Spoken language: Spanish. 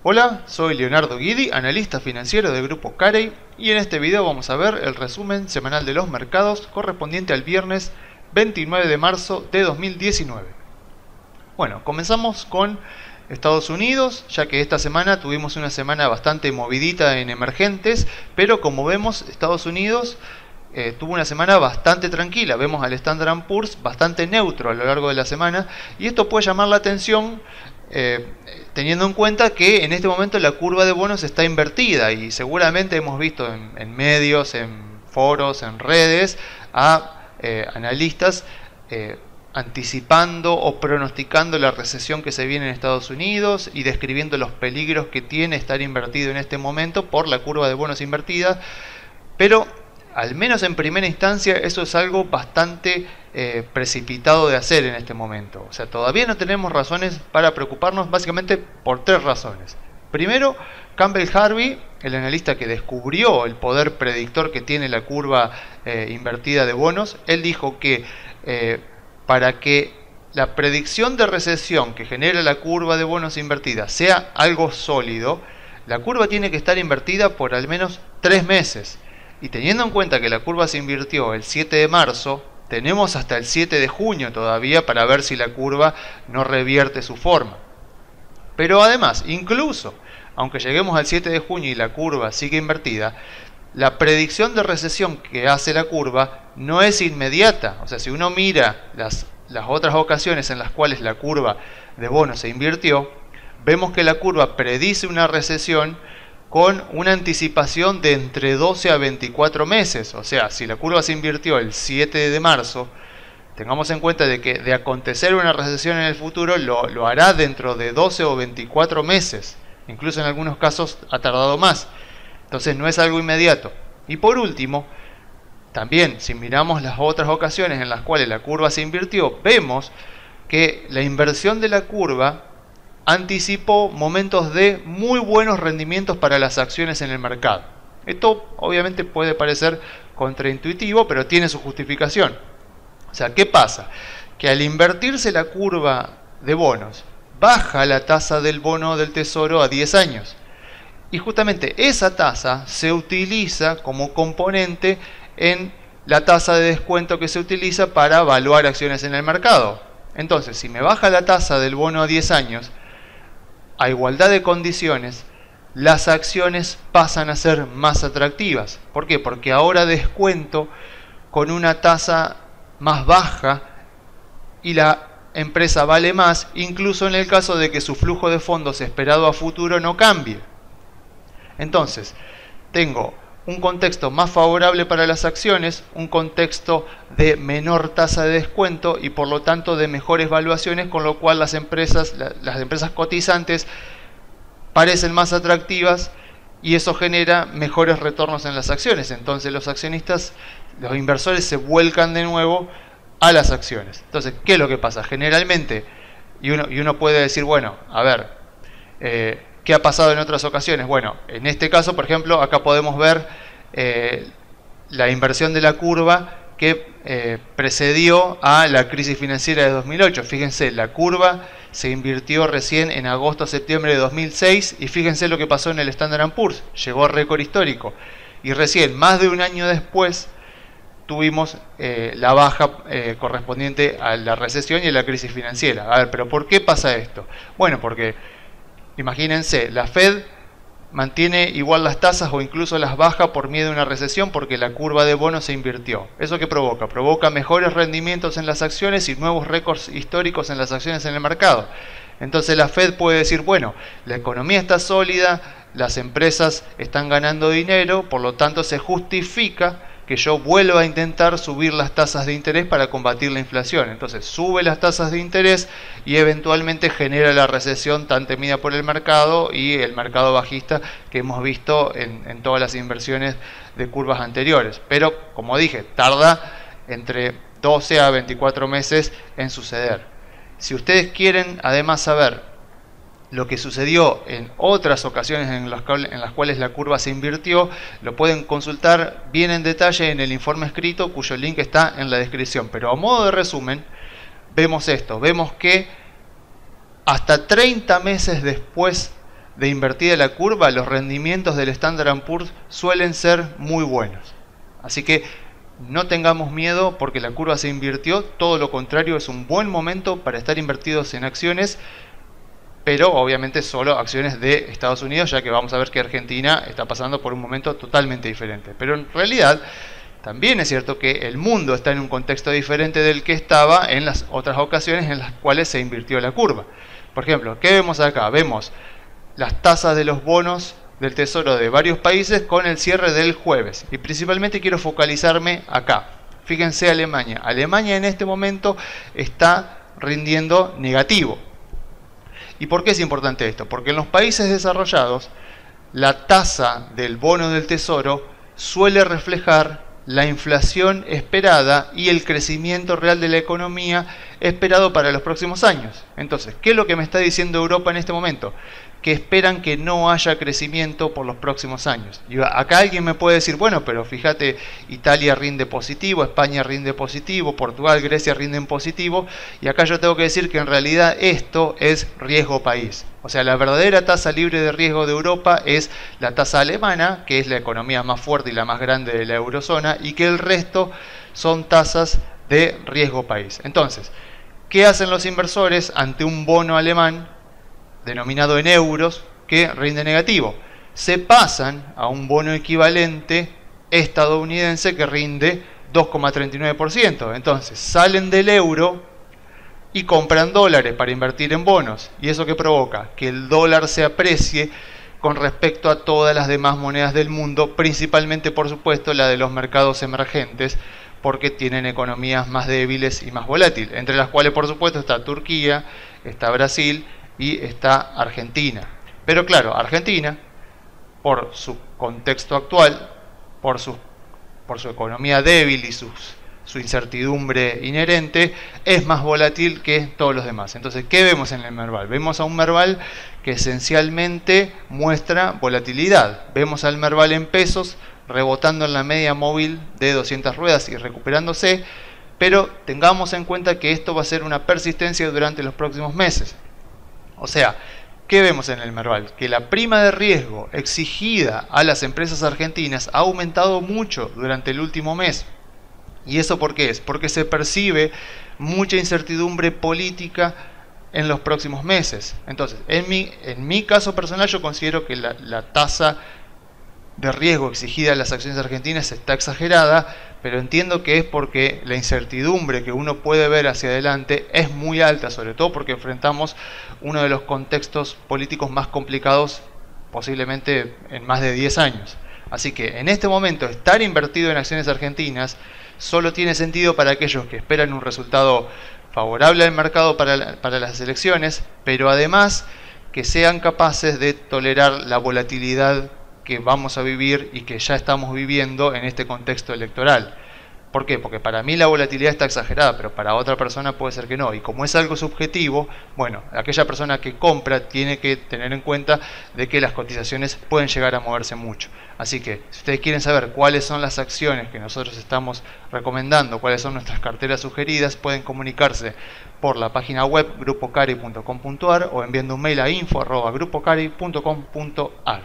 Hola, soy Leonardo Guidi, analista financiero del Grupo Carey, y en este video vamos a ver el resumen semanal de los mercados correspondiente al viernes 29 de marzo de 2019. Bueno, comenzamos con Estados Unidos, ya que esta semana tuvimos una semana bastante movidita en emergentes, pero como vemos, Estados Unidos tuvo una semana bastante tranquila. Vemos al Standard & Poor's bastante neutro a lo largo de la semana, y esto puede llamar la atención teniendo en cuenta que en este momento la curva de bonos está invertida, y seguramente hemos visto en medios, en foros, en redes a analistas anticipando o pronosticando la recesión que se viene en Estados Unidos y describiendo los peligros que tiene estar invertido en este momento por la curva de bonos invertida. Pero al menos en primera instancia eso es algo bastante precipitado de hacer en este momento. O sea, todavía no tenemos razones para preocuparnos, básicamente por tres razones. Primero, Campbell Harvey, el analista que descubrió el poder predictor que tiene la curva invertida de bonos, él dijo que para que la predicción de recesión que genera la curva de bonos invertida sea algo sólido, la curva tiene que estar invertida por al menos 3 meses. Y teniendo en cuenta que la curva se invirtió el 7 de marzo, tenemos hasta el 7 de junio todavía para ver si la curva no revierte su forma. Pero además, incluso aunque lleguemos al 7 de junio y la curva sigue invertida, la predicción de recesión que hace la curva no es inmediata. O sea, si uno mira las otras ocasiones en las cuales la curva de bonos se invirtió, vemos que la curva predice una recesión con una anticipación de entre 12 a 24 meses. O sea, si la curva se invirtió el 7 de marzo, tengamos en cuenta de que de acontecer una recesión en el futuro lo hará dentro de 12 o 24 meses. Incluso en algunos casos ha tardado más. Entonces no es algo inmediato. Y por último, también si miramos las otras ocasiones en las cuales la curva se invirtió, vemos que la inversión de la curva anticipó momentos de muy buenos rendimientos para las acciones en el mercado. Esto obviamente puede parecer contraintuitivo, pero tiene su justificación. O sea, ¿qué pasa? Que al invertirse la curva de bonos, baja la tasa del bono del tesoro a 10 años. Y justamente esa tasa se utiliza como componente en la tasa de descuento que se utiliza para evaluar acciones en el mercado. Entonces, si me baja la tasa del bono a 10 años, a igualdad de condiciones, las acciones pasan a ser más atractivas. ¿Por qué? Porque ahora descuento con una tasa más baja y la empresa vale más, incluso en el caso de que su flujo de fondos esperado a futuro no cambie. Entonces, tengo un contexto más favorable para las acciones, un contexto de menor tasa de descuento y por lo tanto de mejores valuaciones, con lo cual las empresas cotizantes parecen más atractivas y eso genera mejores retornos en las acciones. Entonces los accionistas, los inversores se vuelcan de nuevo a las acciones. Entonces, ¿qué es lo que pasa? Generalmente, y uno puede decir, bueno, a ver, ¿qué ha pasado en otras ocasiones? Bueno, en este caso, por ejemplo, acá podemos ver la inversión de la curva que precedió a la crisis financiera de 2008. Fíjense, la curva se invirtió recién en agosto-septiembre de 2006 y fíjense lo que pasó en el Standard & Poor's. Llegó a récord histórico. Y recién, más de un año después, tuvimos la baja correspondiente a la recesión y a la crisis financiera. A ver, ¿pero por qué pasa esto? Bueno, porque imagínense, la Fed mantiene igual las tasas o incluso las baja por miedo a una recesión porque la curva de bonos se invirtió. ¿Eso qué provoca? Provoca mejores rendimientos en las acciones y nuevos récords históricos en las acciones en el mercado. Entonces la Fed puede decir, bueno, la economía está sólida, las empresas están ganando dinero, por lo tanto se justifica que yo vuelva a intentar subir las tasas de interés para combatir la inflación. Entonces sube las tasas de interés y eventualmente genera la recesión tan temida por el mercado y el mercado bajista que hemos visto en todas las inversiones de curvas anteriores. Pero, como dije, tarda entre 12 a 24 meses en suceder. Si ustedes quieren además saber lo que sucedió en otras ocasiones en las cuales la curva se invirtió, lo pueden consultar bien en detalle en el informe escrito, cuyo link está en la descripción. Pero a modo de resumen, vemos esto, vemos que hasta 30 meses después de invertida la curva, los rendimientos del Standard & Poor's suelen ser muy buenos. Así que no tengamos miedo porque la curva se invirtió, todo lo contrario, es un buen momento para estar invertidos en acciones, pero obviamente solo acciones de Estados Unidos, ya que vamos a ver que Argentina está pasando por un momento totalmente diferente. Pero en realidad también es cierto que el mundo está en un contexto diferente del que estaba en las otras ocasiones en las cuales se invirtió la curva. Por ejemplo, ¿qué vemos acá? Vemos las tasas de los bonos del Tesoro de varios países con el cierre del jueves. Y principalmente quiero focalizarme acá. Fíjense Alemania. Alemania en este momento está rindiendo negativo. ¿Y por qué es importante esto? Porque en los países desarrollados la tasa del bono del Tesoro suele reflejar la inflación esperada y el crecimiento real de la economía esperado para los próximos años. Entonces, ¿qué es lo que me está diciendo Europa en este momento? Que esperan que no haya crecimiento por los próximos años. Y acá alguien me puede decir, bueno, pero fíjate, Italia rinde positivo, España rinde positivo, Portugal, Grecia rinden positivo, y acá yo tengo que decir que en realidad esto es riesgo país. O sea, la verdadera tasa libre de riesgo de Europa es la tasa alemana, que es la economía más fuerte y la más grande de la eurozona, y que el resto son tasas de riesgo país. Entonces, ¿qué hacen los inversores ante un bono alemán denominado en euros que rinde negativo? Se pasan a un bono equivalente estadounidense que rinde 2,39%. Entonces salen del euro y compran dólares para invertir en bonos. ¿Y eso qué provoca? Que el dólar se aprecie con respecto a todas las demás monedas del mundo, principalmente por supuesto la de los mercados emergentes, porque tienen economías más débiles y más volátiles, entre las cuales por supuesto está Turquía, está Brasil y está Argentina. Pero claro, Argentina, por su contexto actual, por su economía débil y su incertidumbre inherente, es más volátil que todos los demás. Entonces, ¿qué vemos en el Merval? Vemos a un Merval que esencialmente muestra volatilidad. Vemos al Merval en pesos rebotando en la media móvil de 200 ruedas y recuperándose, pero tengamos en cuenta que esto va a ser una persistencia durante los próximos meses. O sea, ¿qué vemos en el Merval? Que la prima de riesgo exigida a las empresas argentinas ha aumentado mucho durante el último mes. ¿Y eso por qué es? Porque se percibe mucha incertidumbre política en los próximos meses. Entonces, en mi caso personal, yo considero que la tasa de riesgo exigida a las acciones argentinas está exagerada, pero entiendo que es porque la incertidumbre que uno puede ver hacia adelante es muy alta, sobre todo porque enfrentamos uno de los contextos políticos más complicados posiblemente en más de 10 años. Así que en este momento estar invertido en acciones argentinas solo tiene sentido para aquellos que esperan un resultado favorable al mercado para las elecciones, pero además que sean capaces de tolerar la volatilidad que vamos a vivir y que ya estamos viviendo en este contexto electoral. ¿Por qué? Porque para mí la volatilidad está exagerada, pero para otra persona puede ser que no. Y como es algo subjetivo, bueno, aquella persona que compra tiene que tener en cuenta de que las cotizaciones pueden llegar a moverse mucho. Así que, si ustedes quieren saber cuáles son las acciones que nosotros estamos recomendando, cuáles son nuestras carteras sugeridas, pueden comunicarse por la página web grupocari.com.ar o enviando un mail a info@grupocari.com.ar.